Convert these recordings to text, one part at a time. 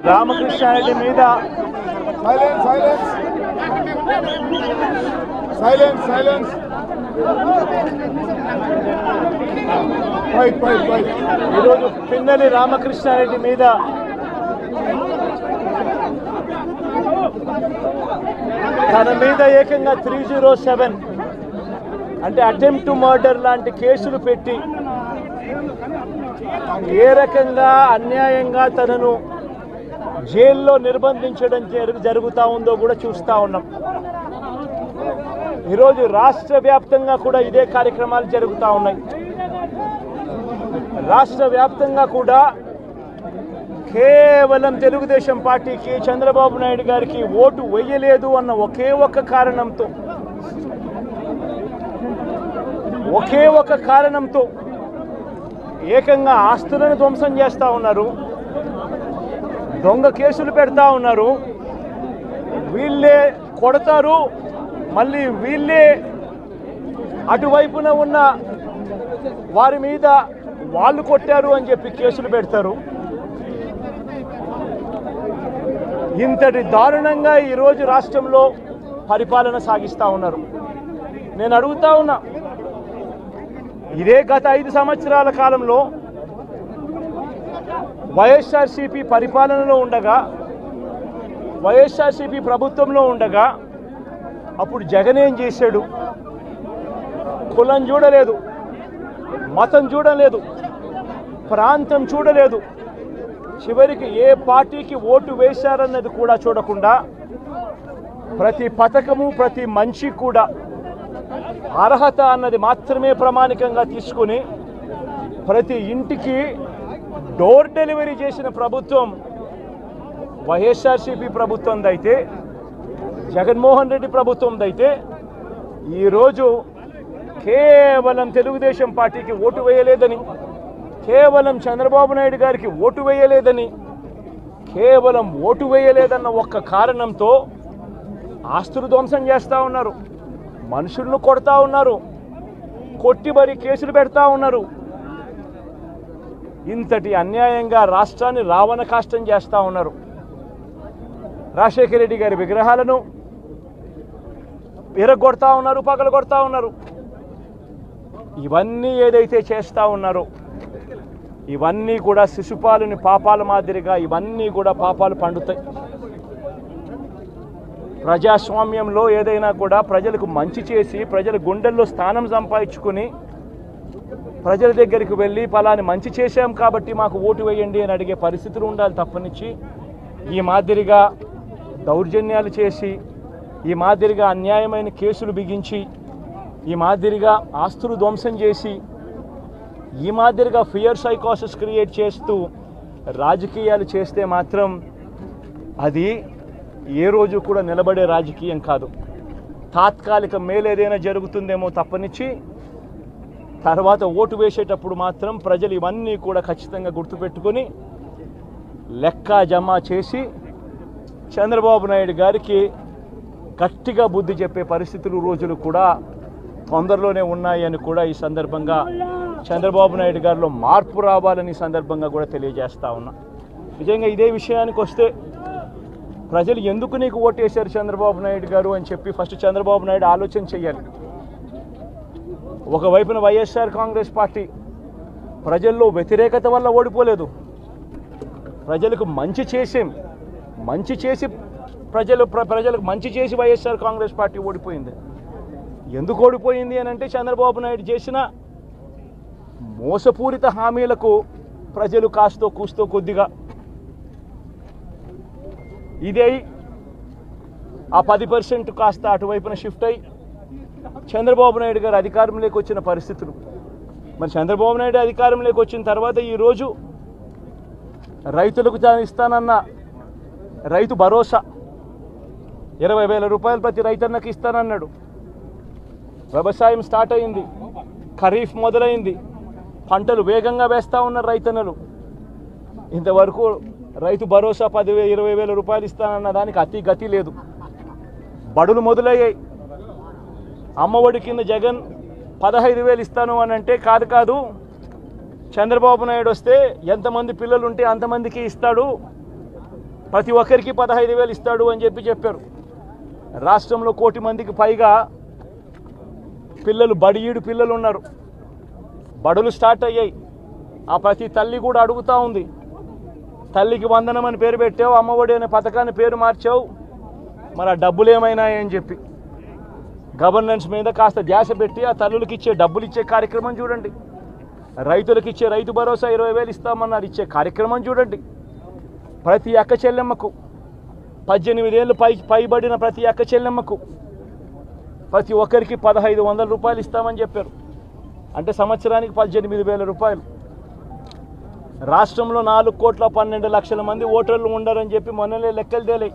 రామకృష్ణారెడ్డి మీద ఈరోజు పిన్నెల్లి రామకృష్ణారెడ్డి మీద తన మీద ఏకంగా 307 అంటే అటెంప్ట్ టు మర్డర్ లాంటి కేసులు పెట్టి ఏ రకంగా అన్యాయంగా తనను జైల్లో నిర్బంధించడం జరుగుతూ ఉందో కూడా చూస్తూ ఉన్నాం. ఈరోజు రాష్ట్ర వ్యాప్తంగా కూడా ఇదే కార్యక్రమాలు జరుగుతూ ఉన్నాయి. రాష్ట్ర వ్యాప్తంగా కూడా కేవలం తెలుగుదేశం పార్టీకి చంద్రబాబు నాయుడు గారికి ఓటు వేయలేదు అన్న ఒకే ఒక కారణంతో ఏకంగా ఆస్తులను ధ్వంసం చేస్తూ ఉన్నారు, దొంగ కేసులు పెడతా ఉన్నారు. వీళ్ళే కొడతారు, మళ్ళీ వీళ్ళే అటువైపున ఉన్న వారి మీద వాళ్ళు కొట్టారు అని చెప్పి కేసులు పెడతారు. ఇంతటి దారుణంగా ఈరోజు రాష్ట్రంలో పరిపాలన సాగిస్తూ ఉన్నారు. నేను అడుగుతా ఉన్నా, ఇదే గత 5 సంవత్సరాల కాలంలో వైఎస్ఆర్సీపీ పరిపాలనలో ఉండగా, వైఎస్ఆర్సీపీ ప్రభుత్వంలో ఉండగా అప్పుడు జగన్ ఏం చేశాడు? కులం చూడలేదు, మతం చూడలేదు, ప్రాంతం చూడలేదు, చివరికి ఏ పార్టీకి ఓటు వేశారన్నది కూడా చూడకుండా ప్రతి పథకము ప్రతి మనిషి కూడా అర్హత అన్నది మాత్రమే ప్రామాణికంగా తీసుకుని ప్రతి ఇంటికి డోర్ డెలివరీ చేసిన ప్రభుత్వం వైఎస్ఆర్సీపీ ప్రభుత్వందైతే, జగన్మోహన్ రెడ్డి ప్రభుత్వందైతే ఈరోజు కేవలం తెలుగుదేశం పార్టీకి ఓటు వేయలేదని, కేవలం చంద్రబాబు నాయుడు గారికి ఓటు వేయలేదని, కేవలం ఓటు వేయలేదన్న ఒక్క కారణంతో ఆస్తులు ధ్వంసం చేస్తూ ఉన్నారు, మనుషులను కొడతా ఉన్నారు, కొట్టి మరీ కేసులు పెడతా ఉన్నారు. ఇంతటి అన్యాయంగా రాష్ట్రాన్ని రావణ కాష్టం చేస్తూ ఉన్నారు. రాజశేఖర రెడ్డి గారి విగ్రహాలను విరగొడతా ఉన్నారు, పగలగొడతా ఉన్నారు. ఇవన్నీ ఏదైతే చేస్తూ ఉన్నారో ఇవన్నీ కూడా శిశుపాలుని పాపాల మాదిరిగా ఇవన్నీ కూడా పాపాలు పండుతాయి. ప్రజాస్వామ్యంలో ఏదైనా కూడా ప్రజలకు మంచి చేసి ప్రజల గుండెల్లో స్థానం సంపాదించుకుని ప్రజల దగ్గరికి వెళ్ళి ఫలాని మంచి చేశాం కాబట్టి మాకు ఓటు వేయండి అని అడిగే పరిస్థితులు ఉండాలి తప్పనిచ్చి ఈ మాదిరిగా దౌర్జన్యాలు చేసి, ఈ మాదిరిగా అన్యాయమైన కేసులు బిగించి, ఈ మాదిరిగా ఆస్తులు ధ్వంసం చేసి, ఈ మాదిరిగా ఫియర్ సైకోసిస్ క్రియేట్ చేస్తూ రాజకీయాలు చేస్తే మాత్రం అది ఏ రోజు కూడా నిలబడే రాజకీయం కాదు. తాత్కాలిక మేలు ఏదైనా జరుగుతుందేమో తప్పనిచ్చి తర్వాత ఓటు వేసేటప్పుడు మాత్రం ప్రజలు ఇవన్నీ కూడా ఖచ్చితంగా గుర్తుపెట్టుకొని లెక్క జమ చేసి చంద్రబాబు నాయుడు గారికి గట్టిగా బుద్ధి చెప్పే పరిస్థితులు రోజులు కూడా తొందరలోనే ఉన్నాయని కూడా ఈ సందర్భంగా చంద్రబాబు నాయుడు గారిలో మార్పు రావాలని సందర్భంగా కూడా తెలియజేస్తా ఉన్నా. నిజంగా ఇదే విషయానికి వస్తే ప్రజలు ఎందుకు నీకు ఓటేశారు చంద్రబాబు నాయుడు గారు అని చెప్పి ఫస్ట్ చంద్రబాబు నాయుడు ఆలోచన చేయాలి. ఒకవైపున వైఎస్ఆర్ కాంగ్రెస్ పార్టీ ప్రజల్లో వ్యతిరేకత వల్ల ఓడిపోలేదు, ప్రజలకు మంచి చేసి ప్రజలకు మంచి చేసి వైఎస్ఆర్ కాంగ్రెస్ పార్టీ ఓడిపోయింది. ఎందుకు ఓడిపోయింది అని అంటే చంద్రబాబు నాయుడు చేసిన మోసపూరిత హామీలకు ప్రజలు కాస్తో కూస్తో కొద్దిగా ఇదే ఆ 10% కాస్త అటువైపున షిఫ్ట్ అయ్యి చంద్రబాబు నాయుడు గారు అధికారంలోకి వచ్చిన పరిస్థితులు. మరి చంద్రబాబు నాయుడు అధికారంలోకి వచ్చిన తర్వాత ఈరోజు రైతులకు ఇస్తానన్న రైతు భరోసా 20,000 రూపాయలు ప్రతి రైతన్నకి ఇస్తానన్నాడు. వ్యవసాయం స్టార్ట్ అయింది, ఖరీఫ్ మొదలైంది, పంటలు వేగంగా వేస్తూ ఉన్నారు రైతన్నలు. ఇంతవరకు రైతు భరోసా 10,000-20,000 రూపాయలు ఇస్తానన్న దానికి అతి గతి లేదు. బడులు మొదలయ్యాయి. అమ్మఒడి కింద జగన్ 15,000 ఇస్తాను అని అంటే కాదు చంద్రబాబు నాయుడు వస్తే ఎంతమంది పిల్లలు ఉంటే అంతమందికి ఇస్తాడు, ప్రతి ఒక్కరికి 15,000 ఇస్తాడు అని చెప్పారు. రాష్ట్రంలో 1 కోటి మందికి పైగా పిల్లలు బడియీడు పిల్లలు ఉన్నారు. బడులు స్టార్ట్ అయ్యాయి. ఆ ప్రతి తల్లి కూడా అడుగుతూ ఉంది, తల్లికి వందనం అని పేరు పెట్టావు, అమ్మఒడి అనే పథకాన్ని పేరు మార్చావు, మరి ఆ డబ్బులు ఏమైనాయని చెప్పి గవర్నెన్స్ మీద కాస్త ధ్యాస పెట్టి ఆ తల్లులకి ఇచ్చే డబ్బులు ఇచ్చే కార్యక్రమం చూడండి. రైతులకు ఇచ్చే రైతు భరోసా 20,000 ఇస్తామన్నారు, ఇచ్చే కార్యక్రమం చూడండి. ప్రతి అక్క చెల్లెమ్మకు 18 ఏళ్ళు పైబడిన ప్రతి అక్క చెల్లెమ్మకు ప్రతి ఒక్కరికి 1,500 రూపాయలు ఇస్తామని చెప్పారు. అంటే సంవత్సరానికి 18,000 రూపాయలు. రాష్ట్రంలో 4,12,00,000 మంది ఓటర్లు ఉండరని చెప్పి మొన్ననే లెక్కలు తేలాయి.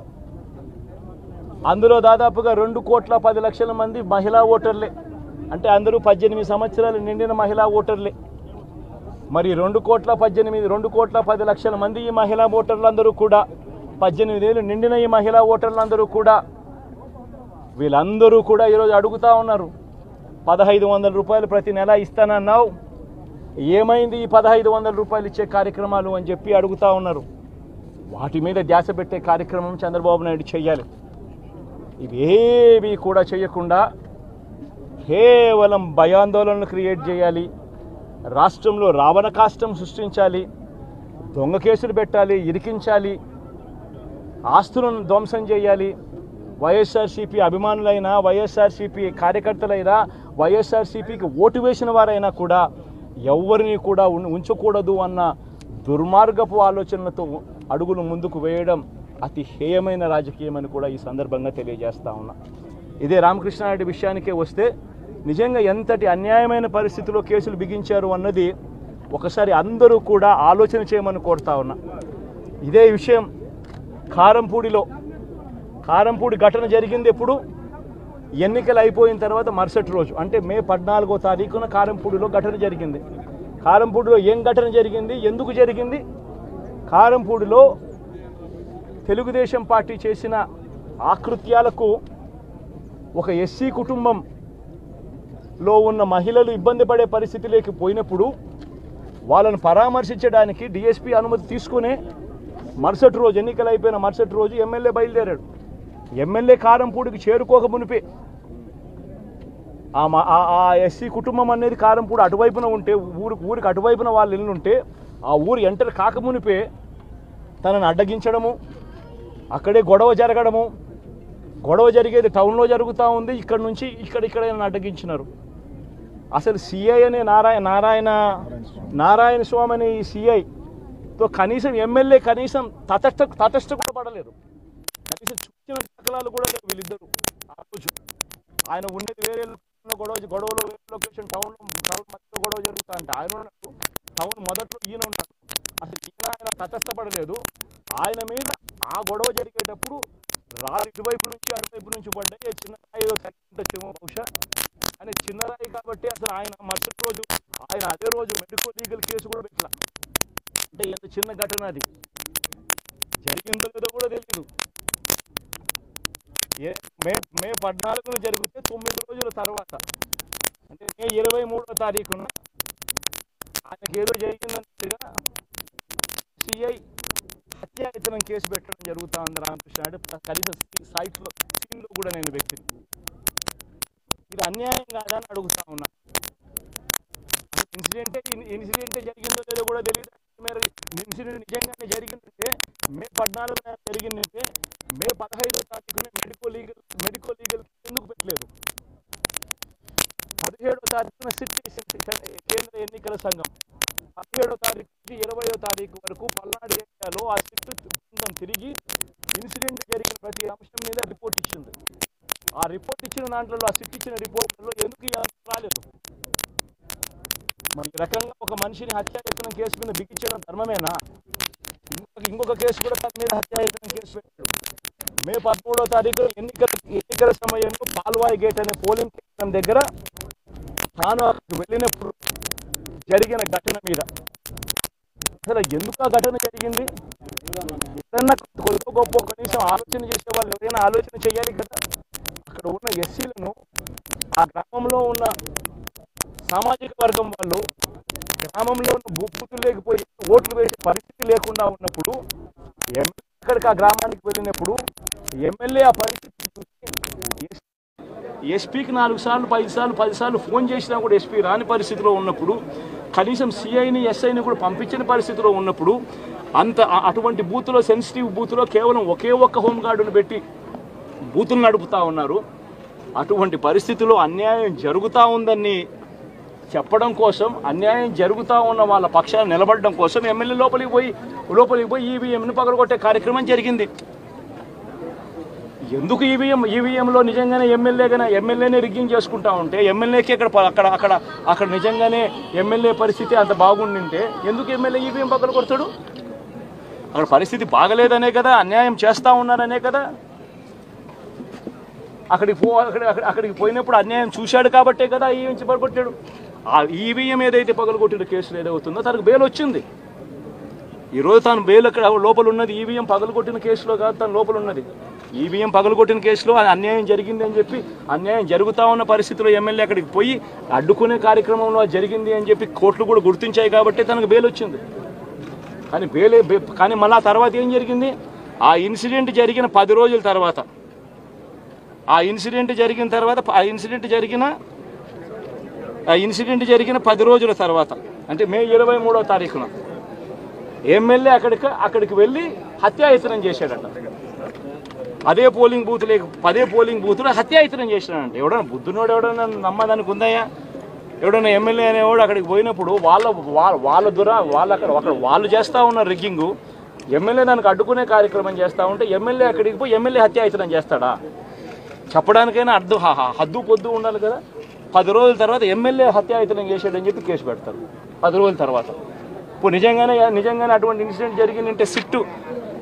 అందులో దాదాపుగా 2,10,00,000 మంది మహిళా ఓటర్లే. అంటే అందరూ 18 సంవత్సరాలు నిండిన మహిళా ఓటర్లే. మరి 2,10,00,000 మంది ఈ మహిళా ఓటర్లందరూ కూడా 18 ఏళ్ళు నిండిన ఈ మహిళా ఓటర్లందరూ కూడా వీళ్ళందరూ కూడా ఈరోజు అడుగుతూ ఉన్నారు, 1,500 రూపాయలు ప్రతి నెల ఇస్తానన్నావు, ఏమైంది ఈ 1,500 రూపాయలు ఇచ్చే కార్యక్రమాలు అని చెప్పి అడుగుతూ ఉన్నారు. వాటి మీద ధ్యాస పెట్టే కార్యక్రమం చంద్రబాబు నాయుడు చేయాలి. ఇవేవి కూడా చేయకుండా కేవలం భయాందోళనలు క్రియేట్ చేయాలి, రాష్ట్రంలో రావణ కాష్టం సృష్టించాలి, దొంగ కేసులు పెట్టాలి, ఇరికించాలి, ఆస్తులను ధ్వంసం చేయాలి. వైఎస్ఆర్సీపీ అభిమానులైనా, వైఎస్ఆర్సీపీ కార్యకర్తలైనా, వైఎస్ఆర్సీపీకి ఓటు వేసిన వారైనా కూడా ఎవరిని కూడా ఉంచకూడదు అన్న దుర్మార్గపు ఆలోచనలతో అడుగులు ముందుకు వేయడం అతి హేయమైన రాజకీయమని కూడా ఈ సందర్భంగా తెలియజేస్తా ఉన్నా. ఇదే రామకృష్ణారెడ్డి విషయానికే వస్తే నిజంగా ఎంతటి అన్యాయమైన పరిస్థితిలో కేసులు బిగించారు అన్నది ఒకసారి అందరూ కూడా ఆలోచన చేయమని కోరుతా ఉన్నా. ఇదే విషయం కారంపూడి ఘటన జరిగింది ఎప్పుడు? ఎన్నికలు అయిపోయిన తర్వాత మరుసటి రోజు, అంటే మే 14వ తారీఖున కారంపూడిలో ఘటన జరిగింది. కారంపూడిలో ఏం ఘటన జరిగింది, ఎందుకు జరిగింది? కారంపూడిలో తెలుగుదేశం పార్టీ చేసిన ఆకృత్యాలకు ఒక ఎస్సీ కుటుంబంలో ఉన్న మహిళలు ఇబ్బంది పడే పరిస్థితిలోకి పోయినప్పుడు వాళ్ళను పరామర్శించడానికి డిఎస్పీ అనుమతి తీసుకునే మరుసటి రోజు, ఎన్నికలు అయిపోయిన మరుసటి రోజు ఎమ్మెల్యే బయలుదేరాడు. ఎమ్మెల్యే కారంపూడికి చేరుకోక మునిపే ఆ ఎస్సీ కుటుంబం అనేది కారంపూడి అటువైపున ఉంటే, ఊరికి అటువైపున వాళ్ళు ఇల్లు ఉంటే ఆ ఊరు ఎంటర్ కాకమునిపే తనను అడ్డగించడము, అక్కడే గొడవ జరగడము, గొడవ జరిగేది టౌన్లో జరుగుతూ ఉంది, ఇక్కడ నుంచి ఇక్కడ అడ్డగించినారు. అసలు సిఐ అనే నారాయణ స్వామి అనే ఈ సిఐతో కనీసం ఎమ్మెల్యే కనీసం తటస్థ కూడా పడలేదు. కనీసం చూసిన దాఖలాలు కూడా లేవు వీళ్ళిద్దరు. ఆ రోజు ఆయన ఉండేది వేరే గొడవలో వేరే లొకేషన్, టౌన్ మధ్యలో గొడవ జరుగుతా అంటే ఆయన టౌన్ మొదట్లో ఈయన ఉంటారు. అసలు ఆయన తటస్థపడలేదు. ఆయన మీద ఆ గొడవ జరిగేటప్పుడు రాళ్ళు ఇటువైపు నుంచి అటువైపు నుంచి పడ్డాయి. చిన్న రాయి తగ్గించచ్చేమో బహుశా, కానీ చిన్న రాయి కాబట్టి అసలు ఆయన మరుసటి రోజు ఆయన అదే రోజు మెడికల్ లీగల్ కేసు కూడా పెట్టాల. అంటే ఎంత చిన్న ఘటన అది, జరిగిందో లేదో కూడా తెలియదు. మే 14న జరిగితే 9 రోజుల తర్వాత, అంటే మే 23వ తారీఖున ఆయనకి ఏదో జరిగిందన్నట్టుగా సిఐ హత్యాయతనం కేసు పెట్టడం జరుగుతూ ఉంది రామకృష్ణారెడ్డి. కనీసం సీన్లో కూడా నేను వ్యక్తిని ఇది అన్యాయం కాదని అడుగుతా ఉన్నా. ఇన్సిడెంటే జరిగిందో లేదో కూడా తెలియదు. ఇన్సిడెంట్ నిజంగానే జరిగిందంటే మే 14న జరిగిందంటే మే 15వ తారీఖున మెడికల్ లీగల్ ఎందుకు పెట్టలేదు? 17వ తారీఖున కేంద్ర ఎన్నికల సంఘం 17వ తారీఖు నుంచి 20వ తారీఖు వరకు పల్నాడు ఏరియాలో ఆ సిట్ బృందం తిరిగి ఇన్సిడెంట్ జరిగిన ప్రతి అంశం మీద రిపోర్ట్ ఇచ్చింది. ఆ రిపోర్ట్ ఇచ్చిన దాంట్లో, ఆ సిట్ ఇచ్చిన రిపోర్ట్లో ఎందుకు రాలేదు? మరి ఈ రకంగా ఒక మనిషిని హత్యాయత్నం కేసు మీద బిగించడం ధర్మమేనా? ఇంకొక కేసు కూడా తన మీద హత్యాయత్నం కేసు పెట్టాడు. మే 13వ తారీఖు ఎన్నికల సమయంలో పాల్వాయి గేట్ అనే పోలింగ్ కేంద్రం దగ్గర తాను వెళ్ళినప్పుడు జరిగిన ఘటన మీద అసలు ఎందుకు ఆ ఘటన జరిగింది? ఎవరైనా కొద్ది గొప్ప కనీసం ఆలోచన చేసే వాళ్ళు ఎవరైనా ఆలోచన చేయాలి కదా. అక్కడ ఉన్న ఎస్సీలను, ఆ గ్రామంలో ఉన్న సామాజిక వర్గం వాళ్ళు గ్రామంలో ఉన్న బూతులు లేకపోయి ఓట్లు వేసే పరిస్థితి లేకుండా ఉన్నప్పుడు అక్కడికి ఆ గ్రామానికి వెళ్ళినప్పుడు ఎమ్మెల్యే ఆ పరిస్థితిని చూసి ఎస్పీకి 4 సార్లు 5 సార్లు 10 సార్లు ఫోన్ చేసినా కూడా ఎస్పీ రాని పరిస్థితిలో ఉన్నప్పుడు, కనీసం సిఐని ఎస్ఐని కూడా పంపించిన పరిస్థితిలో ఉన్నప్పుడు, అటువంటి బూత్లో, సెన్సిటివ్ బూత్లో కేవలం ఒకే ఒక్క హోంగార్డును పెట్టి బూతులు నడుపుతూ ఉన్నారు. అటువంటి పరిస్థితిలో అన్యాయం జరుగుతూ ఉందని చెప్పడం కోసం, అన్యాయం జరుగుతూ ఉన్న వాళ్ళ పక్షాన్ని నిలబడడం కోసం ఎమ్మెల్యే లోపలికి పోయి ఈవీఎంను పగలగొట్టే కార్యక్రమం జరిగింది. ఎందుకు ఈవీఎంలో నిజంగానే ఎమ్మెల్యేనే రిగ్గింగ్ చేసుకుంటా ఉంటే, ఎమ్మెల్యేకి అక్కడ నిజంగానే ఎమ్మెల్యే పరిస్థితి అంత బాగుండింటే ఎందుకు ఎమ్మెల్యే ఈవీఎం పగలగొడతాడు? అక్కడ పరిస్థితి బాగలేదనే కదా, అన్యాయం చేస్తూ ఉన్నారనే కదా. అక్కడికి పోయినప్పుడు అన్యాయం చూశాడు కాబట్టే కదా ఈవీఎం పగలగొట్టాడు. ఆ ఈవీఎం ఏదైతే పగలగొట్టిన కేసులు ఏదవుతుందో తనకు బెయిల్ వచ్చింది. ఈరోజు తాను బెయిల్ అక్కడ లోపల ఉన్నది ఈవీఎం పగలగొట్టిన కేసులో కాదు, తను లోపల ఉన్నది ఈవీఎం పగలగొట్టిన కేసులో. అన్యాయం జరిగింది అని చెప్పి, అన్యాయం జరుగుతూ ఉన్న పరిస్థితిలో ఎమ్మెల్యే అక్కడికి పోయి అడ్డుకునే కార్యక్రమంలో జరిగింది అని చెప్పి కోర్టులు కూడా గుర్తించాయి కాబట్టి తనకు బెయిల్ వచ్చింది. కానీ మళ్ళీ ఆ తర్వాత ఏం జరిగింది? ఆ ఇన్సిడెంట్ జరిగిన 10 రోజుల తర్వాత, ఆ ఇన్సిడెంట్ జరిగిన 10 రోజుల తర్వాత, అంటే మే 23వ తారీఖున ఎమ్మెల్యే అక్కడికి వెళ్ళి హత్యాయత్నం చేశాడట. అదే పోలింగ్ బూత్లో హత్యాయత్నం చేసినాడంట. ఎవడన్నా బుద్ధునోడు ఎవడన్నా నమ్మదానికి ఉందయ్యా? ఎవడన్నా ఎమ్మెల్యే అనేవాడు అక్కడికి పోయినప్పుడు వాళ్ళు చేస్తూ ఉన్న రిగ్గింగు, ఎమ్మెల్యే దానికి అడ్డుకునే కార్యక్రమం చేస్తూ ఉంటే ఎమ్మెల్యే అక్కడికి పోయి ఎమ్మెల్యే హత్యాయత్నం చేస్తాడా? చెప్పడానికైనా హద్దు పొద్దు ఉండాలి కదా. 10 రోజుల తర్వాత ఎమ్మెల్యే హత్యాయత్నం చేశాడని చెప్పి కేసు పెడతారు 10 రోజుల తర్వాత. ఇప్పుడు నిజంగానే అటువంటి ఇన్సిడెంట్ జరిగిందంటే సిట్టు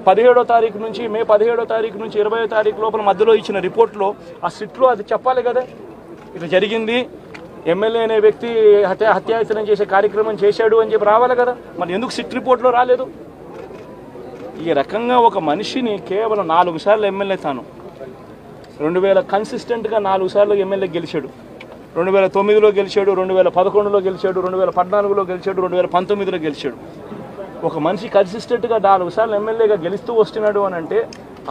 17వ తారీఖు నుంచి, మే 17వ తారీఖు నుంచి 20వ తారీఖు లోపల మధ్యలో ఇచ్చిన రిపోర్ట్లో, ఆ సిట్లో అది చెప్పాలి కదా, ఇట్లా జరిగింది, ఎమ్మెల్యే అనే వ్యక్తి హత్యాయత్నం చేసే కార్యక్రమం చేశాడు అని చెప్పి రావాలి కదా. మరి ఎందుకు సిట్ రిపోర్ట్లో రాలేదు? ఈ రకంగా ఒక మనిషిని కేవలం 4 సార్లు ఎమ్మెల్యే, తాను 2000 కన్సిస్టెంట్గా 4 సార్లు ఎమ్మెల్యే గెలిచాడు. 2009లో గెలిచాడు, 2011లో గెలిచాడు, 2014లో గెలిచాడు, 2019లో గెలిచాడు. ఒక మనిషి కన్సిస్టెంట్గా 4 సార్లు ఎమ్మెల్యేగా గెలుస్తూ వస్తున్నాడు అని అంటే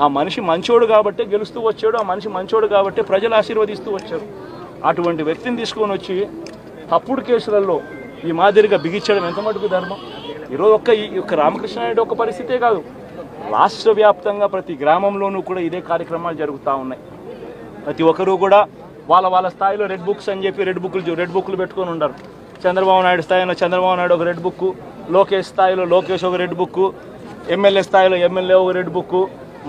ఆ మనిషి మంచోడు కాబట్టి గెలుస్తూ వచ్చాడు, ఆ మనిషి మంచోడు కాబట్టి ప్రజలు ఆశీర్వదిస్తూ వచ్చారు. అటువంటి వ్యక్తిని తీసుకొని వచ్చి తప్పుడు కేసులలో ఈ మాదిరిగా బిగించడం ఎంత మటుకు ధర్మం? ఈరోజు ఒక్క రామకృష్ణారెడ్డి ఒక్క పరిస్థితే కాదు, రాష్ట్ర వ్యాప్తంగా ప్రతి గ్రామంలోనూ కూడా ఇదే కార్యక్రమాలు జరుగుతూ ఉన్నాయి. ప్రతి ఒక్కరూ కూడా వాళ్ళ స్థాయిలో రెడ్ బుక్స్ అని చెప్పి రెడ్ బుక్లు పెట్టుకొని ఉన్నారు. చంద్రబాబు నాయుడు స్థాయిలో చంద్రబాబు నాయుడు ఒక రెడ్ బుక్, లోకేష్ స్థాయిలో లోకేష్ ఒక రెడ్ బుక్, ఎమ్మెల్యే స్థాయిలో ఎమ్మెల్యే ఒక రెడ్ బుక్,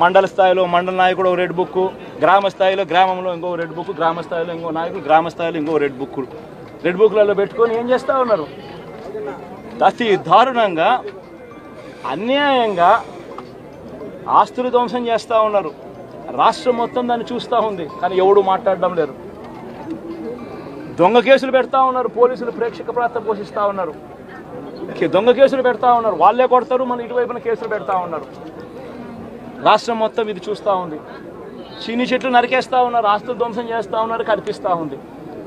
మండల స్థాయిలో మండల నాయకుడు ఒక రెడ్ బుక్, గ్రామ స్థాయిలో గ్రామంలో ఇంకో రెడ్ బుక్, గ్రామ స్థాయిలో ఇంకో నాయకుడు గ్రామ స్థాయిలో ఇంకో రెడ్ బుక్లలో పెట్టుకొని ఏం చేస్తూ ఉన్నారు? అతి దారుణంగా అన్యాయంగా ఆస్తులు ధ్వంసం చేస్తూ ఉన్నారు. రాష్ట్రం మొత్తం దాన్ని చూస్తూ ఉంది, కానీ ఎవడు మాట్లాడడం లేదు. దొంగ కేసులు పెడతా ఉన్నారు, పోలీసులు ప్రేక్షక పాత్ర పోషిస్తూ ఉన్నారు. దొంగ కేసులు పెడతా ఉన్నారు, వాళ్ళే కొడతారు, మన ఇటువైపున కేసులు పెడతా ఉన్నారు. రాష్ట్రం మొత్తం ఇది చూస్తూ ఉంది. చీని చెట్లు నరికేస్తూ ఉన్నారు, ఆస్తులు ధ్వంసం చేస్తూ ఉన్నారు, కనిపిస్తూ ఉంది.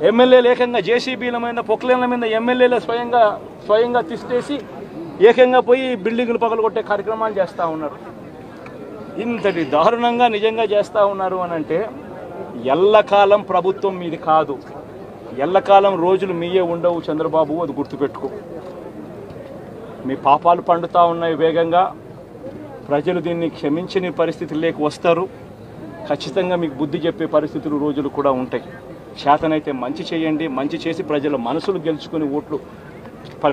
ఎమ్మెల్యేలు ఏకంగా జేసీబీల మీద, పొక్లేన్ల మీద ఎమ్మెల్యేలు స్వయంగా తిష్టేసి ఏకంగా పోయి బిల్డింగులు పగలగొట్టే కార్యక్రమాలు చేస్తూ ఉన్నారు. ఇంతటి దారుణంగా నిజంగా చేస్తూ ఉన్నారు అని అంటే ఎల్లకాలం ప్రభుత్వం మీది కాదు, ఎల్లకాలం రోజులు మీయే ఉండవు చంద్రబాబు, అది గుర్తుపెట్టుకో. మీ పాపాలు పండుతూ ఉన్నాయి వేగంగా. ప్రజలు దీన్ని క్షమించని పరిస్థితుల్లోకి వస్తారు. ఖచ్చితంగా మీకు బుద్ధి చెప్పే పరిస్థితులు రోజులు కూడా ఉంటాయి. చేతనైతే మంచి చేయండి, మంచి చేసి ప్రజల మనసులు గెలుచుకుని ఓట్లు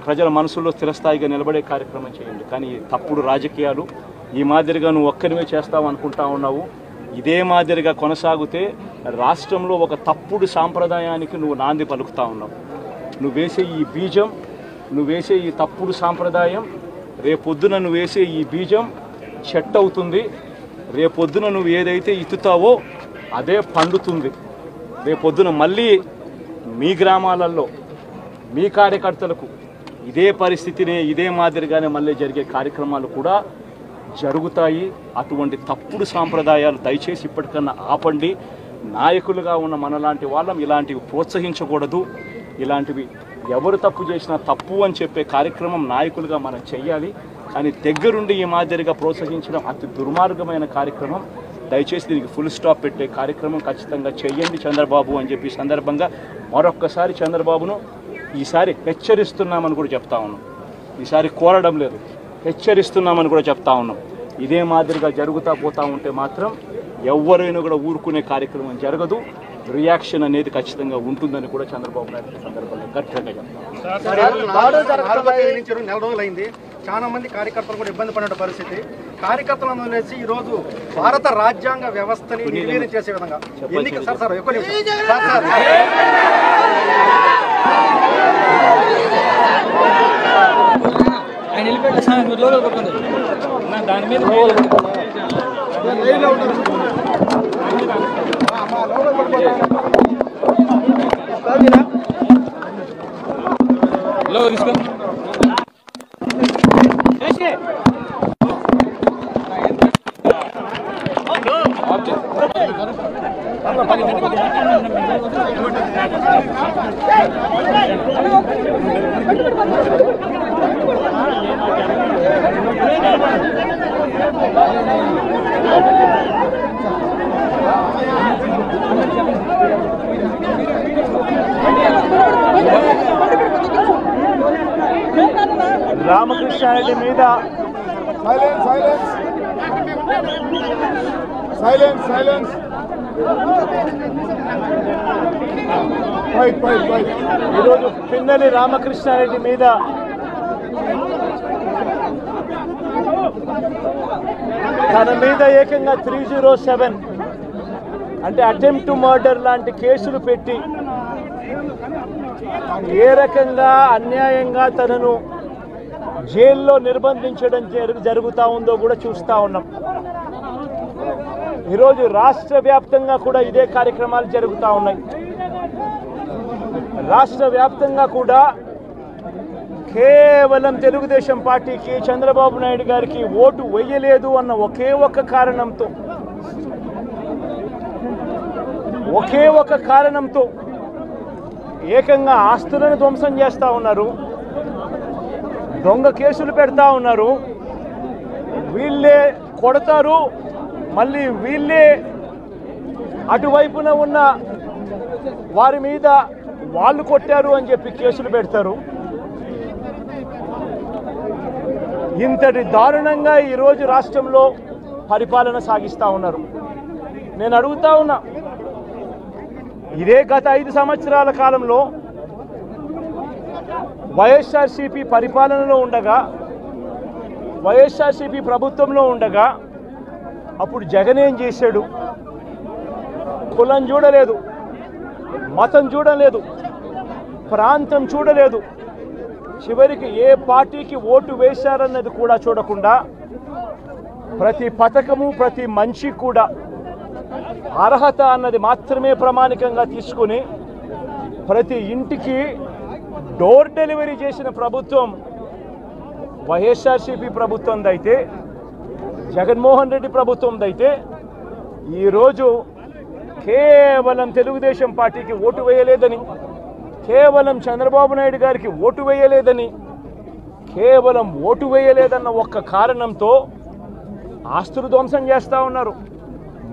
ప్రజల మనసుల్లో స్థిరస్థాయిగా నిలబడే కార్యక్రమం చేయండి. కానీ తప్పుడు రాజకీయాలు ఈ మాదిరిగా నువ్వు ఒక్కరివే చేస్తావు అనుకుంటా ఉన్నావు. ఇదే మాదిరిగా కొనసాగితే రాష్ట్రంలో ఒక తప్పుడు సాంప్రదాయానికి నువ్వు నాంది పలుకుతా ఉన్నావు. నువ్వు వేసే ఈ బీజం, నువ్వు వేసే ఈ తప్పుడు సాంప్రదాయం, రేపొద్దున నువ్వు వేసే ఈ బీజం చెట్టు అవుతుంది. రేపొద్దున నువ్వు ఏదైతే ఇత్తుతావో అదే పండుతుంది. రేపొద్దున మళ్ళీ మీ గ్రామాలలో మీ కార్యకర్తలకు ఇదే పరిస్థితిని, ఇదే మాదిరిగానే మళ్ళీ జరిగే కార్యక్రమాలు కూడా జరుగుతాయి. అటువంటి తప్పుడు సాంప్రదాయాలు దయచేసి ఇప్పటికన్నా ఆపండి. నాయకులుగా ఉన్న మనలాంటి వాళ్ళం ఇలాంటివి ప్రోత్సహించకూడదు. ఇలాంటివి ఎవరు తప్పు చేసినా తప్పు అని చెప్పే కార్యక్రమం నాయకులుగా మనం చెయ్యాలి. అని దగ్గరుండి ఈ మాదిరిగా ప్రోత్సహించడం అతి దుర్మార్గమైన కార్యక్రమం. దయచేసి దీనికి ఫుల్ స్టాప్ పెట్టే కార్యక్రమం ఖచ్చితంగా చేయండి చంద్రబాబు అని చెప్పి సందర్భంగా మరొక్కసారి చంద్రబాబును ఈసారి హెచ్చరిస్తున్నామని కూడా చెప్తా ఉన్నాం. ఈసారి కోరడం లేదు, హెచ్చరిస్తున్నామని కూడా చెప్తా ఉన్నాం. ఇదే మాదిరిగా జరుగుతూ పోతూ ఉంటే మాత్రం ఎవరైనా కూడా ఊరుకునే కార్యక్రమం జరగదు, రియాక్షన్ అనేది ఖచ్చితంగా ఉంటుందని కూడా చంద్రబాబు నాయుడు సందర్భంగా గట్టిగా చెప్తారు. నెల రోజులైంది, చాలా మంది కార్యకర్తలు కూడా ఇబ్బంది పడిన పరిస్థితి. కార్యకర్తలను వదిలేసి ఈ రోజు భారత రాజ్యాంగ వ్యవస్థని నిర్వీర్యం చేసే విధంగా దాని మీద రామకృష్ణారెడ్డి మీద ఈరోజు పిన్నెల్లి రామకృష్ణారెడ్డి మీద తన మీద ఏకంగా 307 అంటే అటెంప్ట్ టు మర్డర్ లాంటి కేసులు పెట్టి ఏ రకంగా అన్యాయంగా తనను జైల్లో నిర్బంధించడం జరుగుతూ ఉందో కూడా చూస్తూ ఉన్నాం. ఈరోజు రాష్ట్ర వ్యాప్తంగా కూడా ఇదే కార్యక్రమాలు జరుగుతూ ఉన్నాయి. రాష్ట్ర వ్యాప్తంగా కూడా కేవలం తెలుగుదేశం పార్టీకి చంద్రబాబు నాయుడు గారికి ఓటు వేయలేదు అన్న ఒకే ఒక కారణంతో ఏకంగా ఆస్తులను ధ్వంసం చేస్తూ ఉన్నారు, దొంగ కేసులు పెడతా ఉన్నారు. వీళ్ళే కొడతారు, మళ్ళీ వీళ్ళే అటువైపున ఉన్న వారి మీద వాళ్ళు కొట్టారు అని చెప్పి కేసులు పెడతారు. ఇంతటి దారుణంగా ఈరోజు రాష్ట్రంలో పరిపాలన సాగిస్తూ ఉన్నారు. నేను అడుగుతా ఉన్నా, ఇదే గత 5 సంవత్సరాల కాలంలో వైఎస్ఆర్సీపీ పరిపాలనలో ఉండగా, వైఎస్ఆర్సీపీ ప్రభుత్వంలో ఉండగా అప్పుడు జగన్ ఏం చేశాడు? కులం చూడలేదు, మతం చూడలేదు, ప్రాంతం చూడలేదు, చివరికి ఏ పార్టీకి ఓటు వేశారన్నది కూడా చూడకుండా ప్రతి పథకము ప్రతి మనిషి కూడా అర్హత అన్నది మాత్రమే ప్రామాణికంగా తీసుకుని ప్రతి ఇంటికి డోర్ డెలివరీ చేసిన ప్రభుత్వం వైఎస్ఆర్సీపీ ప్రభుత్వందైతే, జగన్మోహన్ రెడ్డి ప్రభుత్వందైతే ఈరోజు కేవలం తెలుగుదేశం పార్టీకి ఓటు వేయలేదని, కేవలం చంద్రబాబు నాయుడు గారికి ఓటు వేయలేదని, కేవలం ఓటు వేయలేదన్న ఒక్క కారణంతో ఆస్తులు ధ్వంసం చేస్తూ ఉన్నారు,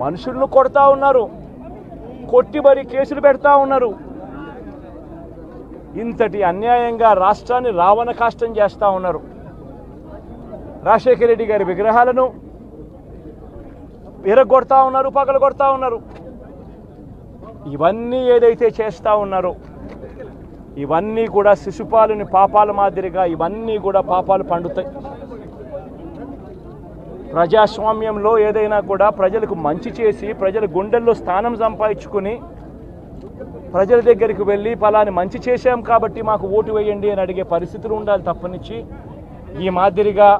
మనుషులను కొడతా ఉన్నారు, కొట్టి మరి కేసులు పెడతా ఉన్నారు. ఇంతటి అన్యాయంగా రాష్ట్రాన్ని రావణ కాష్టం చేస్తూ ఉన్నారు. రాజశేఖర రెడ్డి గారి విగ్రహాలను విరగొడతా ఉన్నారు, పగలగొడతా ఉన్నారు. ఇవన్నీ ఏదైతే చేస్తూ ఉన్నారో ఇవన్నీ కూడా శిశుపాలుని పాపాల మాదిరిగా ఇవన్నీ కూడా పాపాలు పండుతాయి. ప్రజాస్వామ్యంలో ఏదైనా కూడా ప్రజలకు మంచి చేసి ప్రజల గుండెల్లో స్థానం సంపాదించుకొని ప్రజల దగ్గరికి వెళ్ళి పలాని మంచి చేశాం కాబట్టి మాకు ఓటు వేయండి అని అడిగే పరిస్థితులు ఉండాలి తప్పనిచ్చి ఈ మాదిరిగా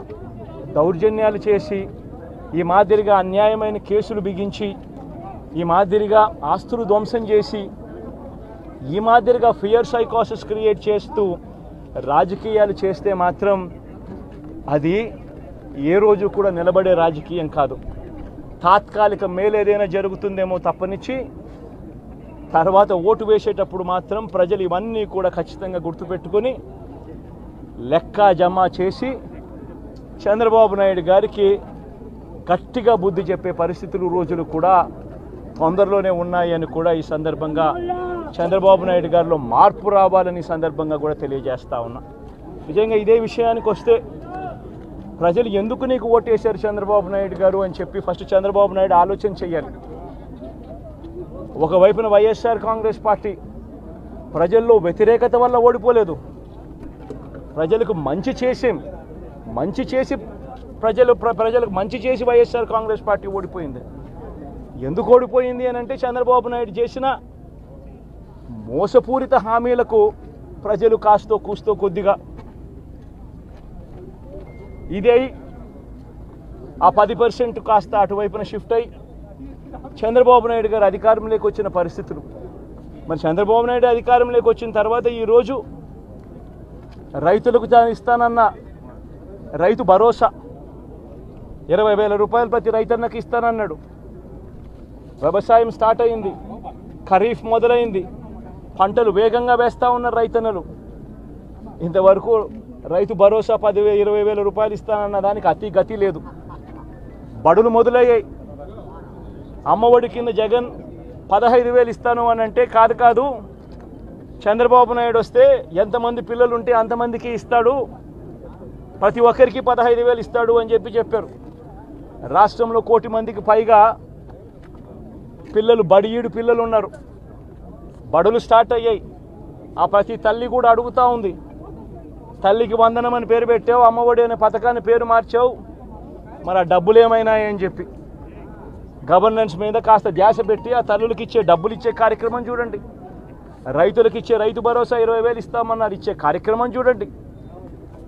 దౌర్జన్యాలు చేసి, ఈ మాదిరిగా అన్యాయమైన కేసులు బిగించి, ఈ మాదిరిగా ఆస్తులు ధ్వంసం చేసి, ఈ మాదిరిగా ఫియర్ సైకోసిస్ క్రియేట్ చేస్తూ రాజకీయాలు చేస్తే మాత్రం అది ఏ రోజు కూడా నిలబడే రాజకీయం కాదు. తాత్కాలిక మేలు ఏదైనా జరుగుతుందేమో తప్పనిచ్చి తర్వాత ఓటు వేసేటప్పుడు మాత్రం ప్రజలు ఇవన్నీ కూడా ఖచ్చితంగా గుర్తుపెట్టుకొని లెక్క జమ చేసి చంద్రబాబు నాయుడు గారికి గట్టిగా బుద్ధి చెప్పే పరిస్థితులు రోజులు కూడా తొందరలోనే ఉన్నాయని కూడా ఈ సందర్భంగా చంద్రబాబు నాయుడు గారిలో మార్పు రావాలని సందర్భంగా కూడా తెలియజేస్తా ఉన్నా. నిజంగా ఇదే విషయానికి వస్తే ప్రజలు ఎందుకు నీకు ఓటేశారు చంద్రబాబు నాయుడు గారు అని చెప్పి ఫస్ట్ చంద్రబాబు నాయుడు ఆలోచన చేయాలి. ఒకవైపున వైఎస్ఆర్ కాంగ్రెస్ పార్టీ ప్రజల్లో వ్యతిరేకత వల్ల ఓడిపోలేదు, ప్రజలకు మంచి చేసి ప్రజలకు మంచి చేసి వైఎస్ఆర్ కాంగ్రెస్ పార్టీ ఓడిపోయింది. ఎందుకు ఓడిపోయింది అని అంటే చంద్రబాబు నాయుడు చేసిన మోసపూరిత హామీలకు ప్రజలు కాస్తో కూస్తో కొద్దిగా ఇదే ఆ 10% కాస్త అటువైపున షిఫ్ట్ అయ్యి చంద్రబాబు నాయుడు గారు అధికారంలోకి వచ్చిన పరిస్థితులు. మరి చంద్రబాబు నాయుడు అధికారంలోకి వచ్చిన తర్వాత ఈరోజు రైతులకు ఇస్తానన్న రైతు భరోసా 20,000 రూపాయలు ప్రతి రైతన్నకి ఇస్తానన్నాడు. వ్యవసాయం స్టార్ట్ అయింది, ఖరీఫ్ మొదలైంది, పంటలు వేగంగా వేస్తూ ఉన్నారు రైతన్నలు. ఇంతవరకు రైతు భరోసా 10,000-20,000 రూపాయలు ఇస్తానన్న దానికి అతి గతి లేదు. బడులు మొదలయ్యాయి. అమ్మఒడి కింద జగన్ 15,000 ఇస్తాను అని అంటే కాదు చంద్రబాబు నాయుడు వస్తే ఎంతమంది పిల్లలు ఉంటే అంతమందికి ఇస్తాడు, ప్రతి ఒక్కరికి 15,000 ఇస్తాడు అని చెప్పారు. రాష్ట్రంలో 1 కోటి మందికి పైగా పిల్లలు బడియీడు పిల్లలు ఉన్నారు. బడులు స్టార్ట్ అయ్యాయి. ఆ ప్రతి తల్లి కూడా అడుగుతూ ఉంది, తల్లికి వందనం అని పేరు పెట్టావు, అమ్మఒడి అనే పథకాన్ని పేరు మార్చావు, మరి ఆ డబ్బులు ఏమైనాయని చెప్పి గవర్నెన్స్ మీద కాస్త ధ్యాస పెట్టి ఆ తల్లులకు ఇచ్చే డబ్బులు ఇచ్చే కార్యక్రమం చూడండి. రైతులకు ఇచ్చే రైతు భరోసా 20,000 ఇస్తామన్నారు, ఇచ్చే కార్యక్రమం చూడండి.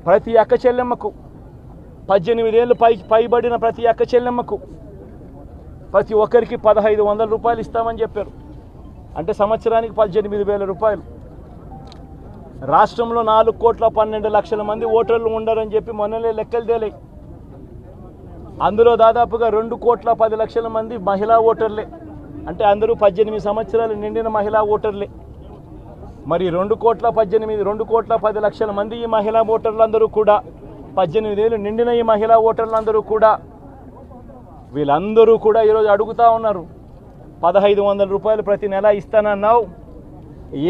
ప్రతి అక్క చెల్లెమ్మకు 18 ఏళ్ళు పైబడిన ప్రతి అక్క చెల్లెమ్మకు ప్రతి ఒక్కరికి 1,500 రూపాయలు ఇస్తామని చెప్పారు. అంటే సంవత్సరానికి 18,000 రూపాయలు. రాష్ట్రంలో 4,12,00,000 మంది ఓటర్లు ఉండరని చెప్పి మొన్ననే లెక్కలు తేలాయి. అందులో దాదాపుగా 2,10,00,000 మంది మహిళా ఓటర్లే. అంటే అందరూ 18 సంవత్సరాలు నిండిన మహిళా ఓటర్లే. మరి 2,10,00,000 మంది ఈ మహిళా ఓటర్లందరూ కూడా 18 ఏళ్ళు నిండిన ఈ మహిళా ఓటర్లందరూ కూడా వీళ్ళందరూ కూడా ఈరోజు అడుగుతూ ఉన్నారు, 1,500 రూపాయలు ప్రతి నెల ఇస్తానన్నావు,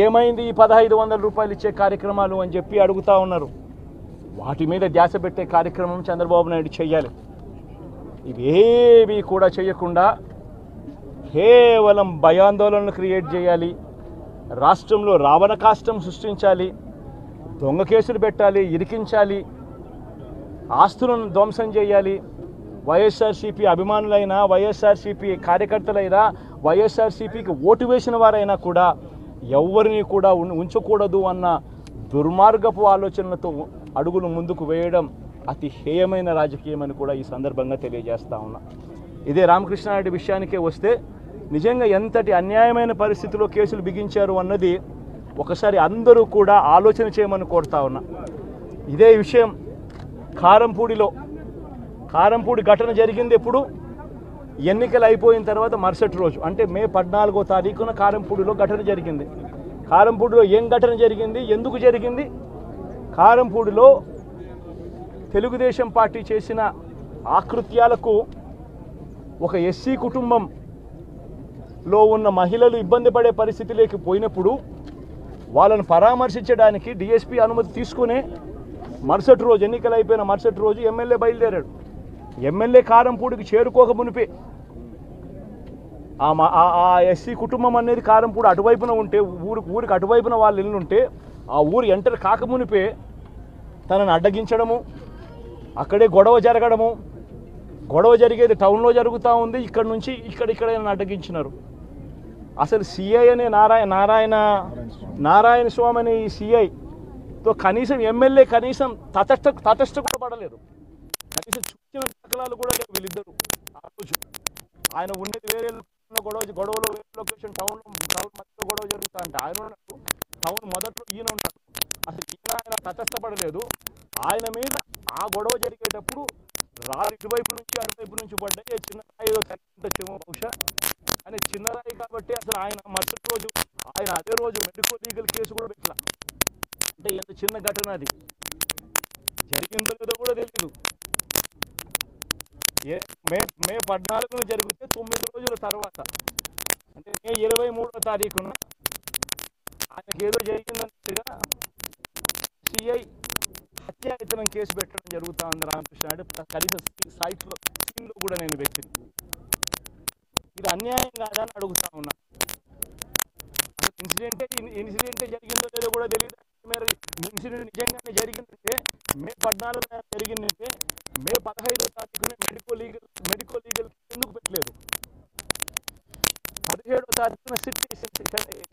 ఏమైంది ఈ 1,500 రూపాయలు ఇచ్చే కార్యక్రమాలు అని చెప్పి అడుగుతూ ఉన్నారు. వాటి మీద ధ్యాస పెట్టే కార్యక్రమం చంద్రబాబు నాయుడు చేయాలి. ఇవేవి కూడా చేయకుండా కేవలం భయాందోళనలు క్రియేట్ చేయాలి, రాష్ట్రంలో రావణ కాష్టం సృష్టించాలి, దొంగ కేసులు పెట్టాలి, ఇరికించాలి, ఆస్తులను ధ్వంసం చేయాలి. వైఎస్ఆర్సీపీ అభిమానులైనా, వైఎస్ఆర్సీపీ కార్యకర్తలైనా, వైఎస్ఆర్సీపీకి ఓటు వేసిన వారైనా కూడా ఎవరిని కూడా ఉంచకూడదు అన్న దుర్మార్గపు ఆలోచనలతో అడుగులు ముందుకు వేయడం అతి హేయమైన రాజకీయమని కూడా ఈ సందర్భంగా తెలియజేస్తా ఉన్నా. ఇదే రామకృష్ణారెడ్డి విషయానికే వస్తే నిజంగా ఎంతటి అన్యాయమైన పరిస్థితిలో కేసులు బిగించారు అన్నది ఒకసారి అందరూ కూడా ఆలోచన చేయమని కోరుతా ఉన్నా. ఇదే విషయం కారంపూడి ఘటన జరిగింది ఎప్పుడు? ఎన్నికలు అయిపోయిన తర్వాత మరుసటి రోజు, అంటే మే 14వ తారీఖున కారంపూడిలో ఘటన జరిగింది. కారంపూడిలో ఏం ఘటన జరిగింది, ఎందుకు జరిగింది? కారంపూడిలో తెలుగుదేశం పార్టీ చేసిన ఆకృత్యాలకు ఒక ఎస్సీ కుటుంబంలో ఉన్న మహిళలు ఇబ్బంది పడే పరిస్థితిలోకి పోయినప్పుడు వాళ్ళను పరామర్శించడానికి డిఎస్పీ అనుమతి తీసుకునే మరుసటి రోజు, ఎన్నికలు అయిపోయిన మరుసటి రోజు ఎమ్మెల్యే బయలుదేరాడు. ఎమ్మెల్యే కారంపూడికి చేరుకోక మునిపే ఆ ఎస్సీ కుటుంబం అనేది కారంపూడి అటువైపున ఉంటే, ఊరికి అటువైపున వాళ్ళ ఇల్లు ఉంటే ఆ ఊరు ఎంటర్ కాకమునిపే తనని అడ్డగించడము, అక్కడే గొడవ జరగడము, గొడవ జరిగేది టౌన్లో జరుగుతూ ఉంది, ఇక్కడ నుంచి ఇక్కడ అడ్డగించినారు. అసలు సిఐ అనే నారాయణ స్వామి అనే ఈ సిఐతో కనీసం ఎమ్మెల్యే కనీసం తటస్థ కూడా పడలేదు, కనీసం చూసిన దాఖలాలు కూడా లేవు వీళ్ళిద్దరు. ఆ రోజు ఆయన ఉండేది వేరే గొడవలో వేరే లొకేషన్, టౌన్ మధ్యలో గొడవ జరుగుతా అంటే ఆయన ఉన్నట్టు టౌన్ మొదట్లో ఈయన ఉంటాడు. అసలు ఆయన తటస్థపడలేదు. ఆయన మీద ఆ గొడవ జరిగేటప్పుడు ఇటువైపు నుంచి అటువైపు నుంచి పడ్డాయి. చిన్న రాయి ఏదో తగ్గించొచ్చేమో బహుశా, అని చిన్న రాయి కాబట్టి అసలు ఆయన మరుసటి రోజు ఆయన అదే రోజు మెడికల్ లీగల్ కేసు కూడా పెట్టాల. అంటే ఎంత చిన్న ఘటన అది, జరిగిందో లేదో కూడా తెలియదు. 14న జరిగితే 9 రోజుల తర్వాత అంటే మే 23వ తారీఖున ఆయనకి ఏదో జరిగిందన్నట్టుగా సిఐ హత్యాయతనం కేసు పెట్టడం జరుగుతూ ఉంది రామకృష్ణ నాయుడు. కనీసం సీన్లో కూడా నేను పెట్టింది. ఇది అన్యాయం కాదా అని అడుగుతా ఉన్నా. అసలు ఇన్సిడెంటే జరిగిందో లేదో కూడా తెలియదు. మీరు ఇన్సిడెంట్ నిజంగానే జరిగిందంటే మే 14న జరిగిందంటే మే 15వ తారీఖున మెడికో లీగల్ ఎందుకు పెట్టలేదు? 17వ తారీఖున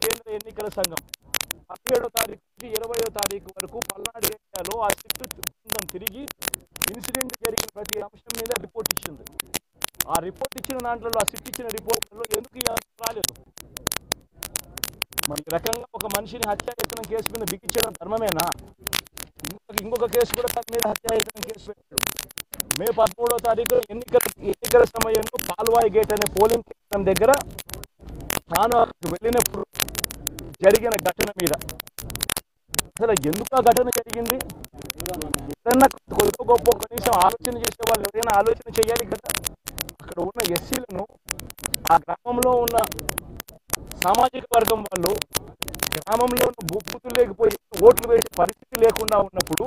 కేంద్ర ఎన్నికల సంఘం 17వ తారీఖు నుంచి 20వ తారీఖు వరకు పల్నాడు ఏరియాలో ఆ సిట్ బృందం తిరిగి ఇన్సిడెంట్ జరిగిన ప్రతి అంశం మీద రిపోర్ట్ ఇచ్చింది. ఆ రిపోర్ట్ ఇచ్చిన దాంట్లో ఆ సిట్ ఇచ్చిన రిపోర్ట్లలో ఎందుకు రాలేదు? మరి రకంగా ఒక మనిషిని హత్యాయత్నం కేసు మీద బిగించడం ధర్మమేనా? ఇంకొక కేసు కూడా తన మీద హత్యాయత్నం కేసు పెట్టాడు. మే 13వ తారీఖు ఎన్నికల సమయంలో పాల్వాయి గేట్ అనే పోలింగ్ కేంద్రం దగ్గర తాను వెళ్ళినప్పుడు జరిగిన ఘటన మీద అసలు ఎందుకు ఆ ఘటన జరిగింది? ఏదన్నా కొద్ది గొప్ప కనీసం ఆలోచన చేసే వాళ్ళు ఎవరైనా ఆలోచన చేయాలి కదా. అక్కడ ఉన్న ఎస్సీలను ఆ గ్రామంలో ఉన్న సామాజిక వర్గం వాళ్ళు గ్రామంలో ఉన్న భూపుతులు లేకపోయి ఓట్లు వేసే పరిస్థితి లేకుండా ఉన్నప్పుడు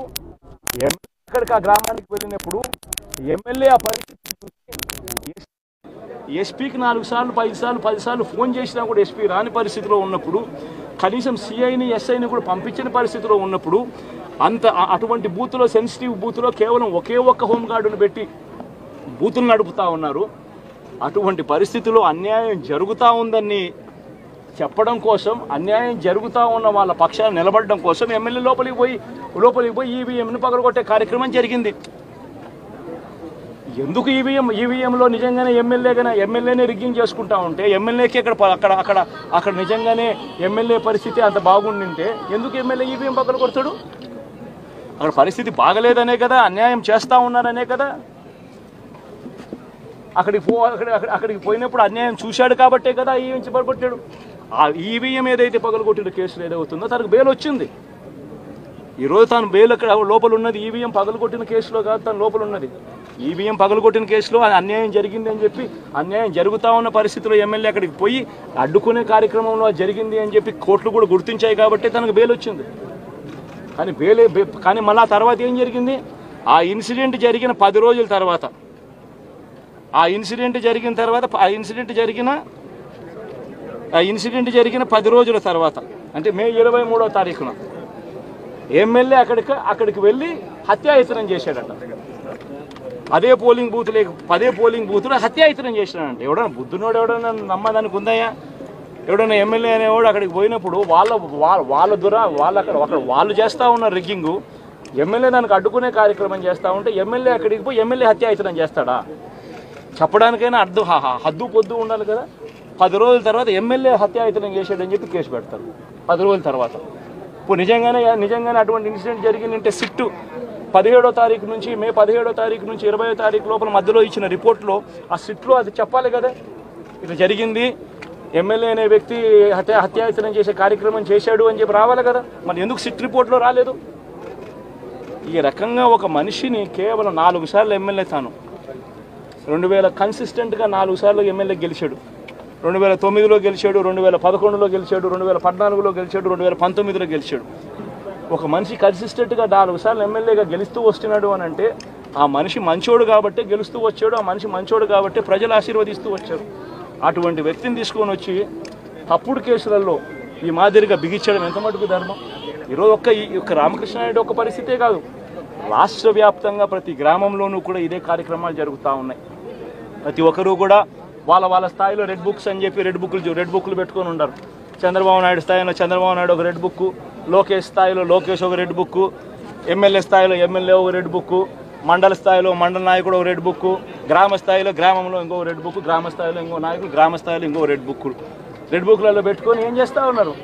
అక్కడికి ఆ గ్రామానికి వెళ్ళినప్పుడు ఎమ్మెల్యే ఆ పరిస్థితి ఎస్పీకి 4 సార్లు 5 సార్లు 10 సార్లు ఫోన్ చేసినా కూడా ఎస్పీ రాని పరిస్థితిలో ఉన్నప్పుడు, కనీసం సిఐని ఎస్ఐని కూడా పంపించిన పరిస్థితిలో ఉన్నప్పుడు, అటువంటి బూత్లో సెన్సిటివ్ బూత్లో కేవలం ఒకే ఒక్క హోంగార్డును పెట్టి బూతులు నడుపుతూ ఉన్నారు. అటువంటి పరిస్థితిలో అన్యాయం జరుగుతూ ఉందని చెప్పడం కోసం, అన్యాయం జరుగుతూ ఉన్న వాళ్ళ పక్షాన్ని నిలబడడం కోసం ఎమ్మెల్యే లోపలికి పోయి ఈవీఎంను పగలగొట్టే కార్యక్రమం జరిగింది. ఎందుకు ఈవీఎంలో నిజంగానే ఎమ్మెల్యేనే రిగ్గింగ్ చేసుకుంటా ఉంటే ఎమ్మెల్యేకి అక్కడ నిజంగానే ఎమ్మెల్యే పరిస్థితి అంత బాగుండింటే ఎందుకు ఎమ్మెల్యే ఈవీఎం పక్కన కొడతాడు? అక్కడ పరిస్థితి బాగలేదనే కదా, అన్యాయం చేస్తూ ఉన్నారనే కదా. అక్కడికి పోయినప్పుడు అన్యాయం చూశాడు కాబట్టే కదా ఈవీఎం పగలగొట్టాడు. ఆ ఈవీఎం ఏదైతే పగలగొట్టిన కేసులు ఏదవుతుందో తనకు బెయిల్ వచ్చింది. ఈరోజు తాను బెయిల్ అక్కడ లోపల ఉన్నది ఈవీఎం పగలగొట్టిన కేసులో కాదు, తను లోపల ఉన్నది ఈవీఎం పగలగొట్టిన కేసులో. అన్యాయం జరిగింది అని చెప్పి, అన్యాయం జరుగుతూ ఉన్న పరిస్థితిలో ఎమ్మెల్యే అక్కడికి పోయి అడ్డుకునే కార్యక్రమంలో జరిగింది అని చెప్పి కోర్టులు కూడా గుర్తించాయి కాబట్టి తనకు బెయిల్ వచ్చింది. కానీ మళ్ళీ ఆ తర్వాత ఏం జరిగింది? ఆ ఇన్సిడెంట్ జరిగిన 10 రోజుల తర్వాత, ఆ ఇన్సిడెంట్ జరిగిన 10 రోజుల తర్వాత అంటే మే 23వ తారీఖున ఎమ్మెల్యే అక్కడికి వెళ్ళి హత్యాయత్నం చేశాడట. అదే పోలింగ్ బూత్లో హత్యాయత్నం చేశాడంట. ఎవడన్నా బుద్ధునోడు ఎవడన్నా నమ్మదానికి ఉందయ్యా? ఎవడన్నా ఎమ్మెల్యే అనేవాడు అక్కడికి పోయినప్పుడు వాళ్ళు చేస్తూ ఉన్న రిగ్గింగు, ఎమ్మెల్యే దానికి అడ్డుకునే కార్యక్రమం చేస్తూ ఉంటే ఎమ్మెల్యే అక్కడికి పోయి ఎమ్మెల్యే హత్యాయత్నం చేస్తాడా? చెప్పడానికైనా హద్దు పొద్దు ఉండాలి కదా. 10 రోజుల తర్వాత ఎమ్మెల్యే హత్యాయత్నం చేశాడని చెప్పి కేసు పెడతారు 10 రోజుల తర్వాత. ఇప్పుడు నిజంగానే అటువంటి ఇన్సిడెంట్ జరిగిందంటే సిట్టు 17వ తారీఖు నుంచి మే 17వ తారీఖు నుంచి 20వ తారీఖు లోపల మధ్యలో ఇచ్చిన రిపోర్ట్లో ఆ సిట్లో అది చెప్పాలి కదా. ఇట్లా జరిగింది, ఎమ్మెల్యే అనే వ్యక్తి హత్యాయత్నం చేసే కార్యక్రమం చేశాడు అని చెప్పి రావాలి కదా. మరి ఎందుకు సిట్ రిపోర్ట్లో రాలేదు? ఈ రకంగా ఒక మనిషిని కేవలం 4 సార్లు ఎమ్మెల్యే తాను 2000 కన్సిస్టెంట్గా 4 సార్లు ఎమ్మెల్యే గెలిచాడు. 2009లో గెలిచాడు, 2011లో గెలిచాడు, 2014లో గెలిచాడు, 2019లో గెలిచాడు. ఒక మనిషి కన్సిస్టెంట్గా 4 సార్లు ఎమ్మెల్యేగా గెలుస్తూ వస్తున్నాడు అని అంటే ఆ మనిషి మంచోడు కాబట్టి గెలుస్తూ వచ్చాడు, ఆ మనిషి మంచోడు కాబట్టి ప్రజలు ఆశీర్వదిస్తూ వచ్చారు. అటువంటి వ్యక్తిని తీసుకొని వచ్చి తప్పుడు కేసులలో ఈ మాదిరిగా బిగించడం ఎంత మటుకు ధర్మం? ఈరోజు ఒక్క రామకృష్ణ నాయుడు ఒక్క పరిస్థితే కాదు, రాష్ట్ర వ్యాప్తంగా ప్రతి గ్రామంలోనూ కూడా ఇదే కార్యక్రమాలు జరుగుతూ ఉన్నాయి. ప్రతి ఒక్కరూ కూడా వాళ్ళ స్థాయిలో రెడ్ బుక్స్ అని చెప్పి రెడ్ బుక్లు పెట్టుకొని ఉంటారు. చంద్రబాబు నాయుడు స్థాయిలో చంద్రబాబు నాయుడు ఒక రెడ్ బుక్, లోకేష్ స్థాయిలో లోకేష్ ఒక రెడ్ బుక్, ఎమ్మెల్యే స్థాయిలో ఎమ్మెల్యే ఒక రెడ్ బుక్, మండల స్థాయిలో మండల నాయకుడు ఒక రెడ్ బుక్, గ్రామ స్థాయిలో గ్రామంలో ఇంకో రెడ్ బుక్, గ్రామ స్థాయిలో ఇంకో నాయకుడు గ్రామ స్థాయిలో ఇంకో రెడ్ బుక్లలో పెట్టుకొని ఏం చేస్తూ ఉన్నారు?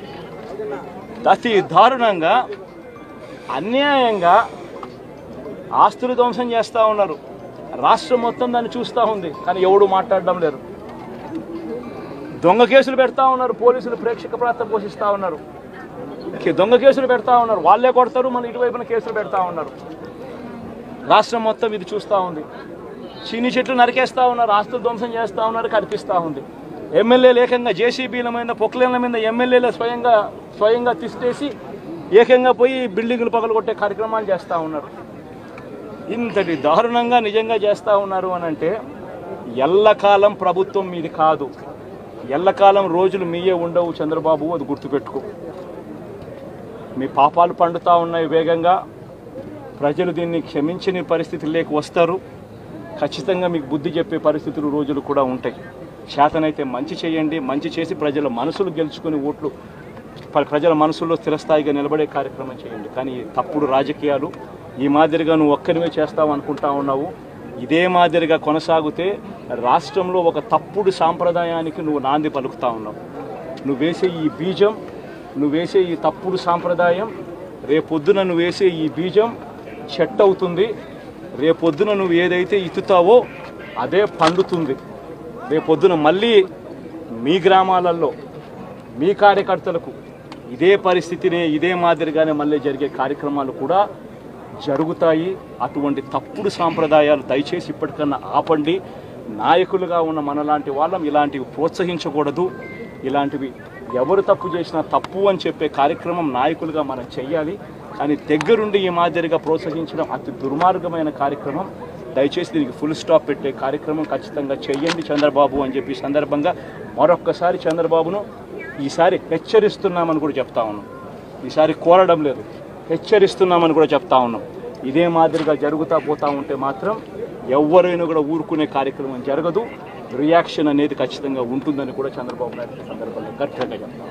అతి దారుణంగా అన్యాయంగా ఆస్తులు ధ్వంసం చేస్తూ ఉన్నారు. రాష్ట్రం మొత్తం దాన్ని చూస్తూ ఉంది, కానీ ఎవడు మాట్లాడడం లేదు. దొంగ కేసులు పెడతా ఉన్నారు, పోలీసులు ప్రేక్షక పాత్ర పోషిస్తూ ఉన్నారు. దొంగ కేసులు పెడతా ఉన్నారు, వాళ్ళే కొడతారు, మన ఇటువైపున కేసులు పెడతా ఉన్నారు. రాష్ట్రం మొత్తం ఇది చూస్తూ ఉంది. చీని చెట్లు నరికేస్తూ ఉన్నారు, ఆస్తులు ధ్వంసం చేస్తూ ఉన్నారు, కనిపిస్తూ ఉంది. ఎమ్మెల్యేలు ఏకంగా జేసీబీల మీద పొక్లేన్ల మీద ఎమ్మెల్యేలు స్వయంగా తిష్టేసి ఏకంగా పోయి బిల్డింగులు పగలగొట్టే కార్యక్రమాలు చేస్తూ ఉన్నారు. ఇంతటి దారుణంగా నిజంగా చేస్తూ ఉన్నారు అని అంటే ఎల్లకాలం ప్రభుత్వం మీది కాదు, ఎల్లకాలం రోజులు మీయే ఉండవు చంద్రబాబు, అది గుర్తుపెట్టుకో. మీ పాపాలు పండుతూ ఉన్నాయి వేగంగా. ప్రజలు దీన్ని క్షమించని పరిస్థితుల్లోకి వస్తారు. ఖచ్చితంగా మీకు బుద్ధి చెప్పే పరిస్థితులు రోజులు కూడా ఉంటాయి. శాతనైతే మంచి చేయండి, మంచి చేసి ప్రజల మనసులు గెలుచుకుని ఓట్లు ప్రజల మనసుల్లో స్థిరస్థాయిగా నిలబడే కార్యక్రమం చేయండి. కానీ తప్పుడు రాజకీయాలు ఈ మాదిరిగా నువ్వు ఒక్కరివే చేస్తావు అనుకుంటా ఉన్నావు. ఇదే మాదిరిగా కొనసాగితే రాష్ట్రంలో ఒక తప్పుడు సాంప్రదాయానికి నువ్వు నాంది పలుకుతా ఉన్నావు. నువ్వు వేసే ఈ బీజం, నువ్వు వేసే ఈ తప్పుడు సాంప్రదాయం, రేపొద్దున నువ్వు వేసే ఈ బీజం చెట్టు అవుతుంది. రేపొద్దున నువ్వు ఏదైతే ఇత్తుతావో అదే పండుతుంది. రేపొద్దున మళ్ళీ మీ గ్రామాలలో మీ కార్యకర్తలకు ఇదే పరిస్థితినే ఇదే మాదిరిగానే మళ్ళీ జరిగే కార్యక్రమాలు కూడా జరుగుతాయి. అటువంటి తప్పుడు సాంప్రదాయాలు దయచేసి ఇప్పటికన్నా ఆపండి. నాయకులుగా ఉన్న మనలాంటి వాళ్ళం ఇలాంటివి ప్రోత్సహించకూడదు. ఇలాంటివి ఎవరు తప్పు చేసినా తప్పు అని చెప్పే కార్యక్రమం నాయకులుగా మనం చెయ్యాలి. కానీ దగ్గరుండి ఈ మాదిరిగా ప్రోత్సహించడం అతి దుర్మార్గమైన కార్యక్రమం. దయచేసి దీనికి ఫుల్ స్టాప్ పెట్టే కార్యక్రమం ఖచ్చితంగా చెయ్యండి చంద్రబాబు అని చెప్పి సందర్భంగా మరొక్కసారి చంద్రబాబును ఈసారి హెచ్చరిస్తున్నామని కూడా చెప్తా ఉన్నాం. ఈసారి కోరడం లేదు, హెచ్చరిస్తున్నామని కూడా చెప్తా ఉన్నాం. ఇదే మాదిరిగా జరుగుతూ పోతూ ఉంటే మాత్రం ఎవరైనా కూడా ఊరుకునే కార్యక్రమం జరగదు. రియాక్షన్ అనేది ఖచ్చితంగా ఉంటుందని కూడా చంద్రబాబు నాయుడు సందర్భంగా గట్టిగా చెప్తాం.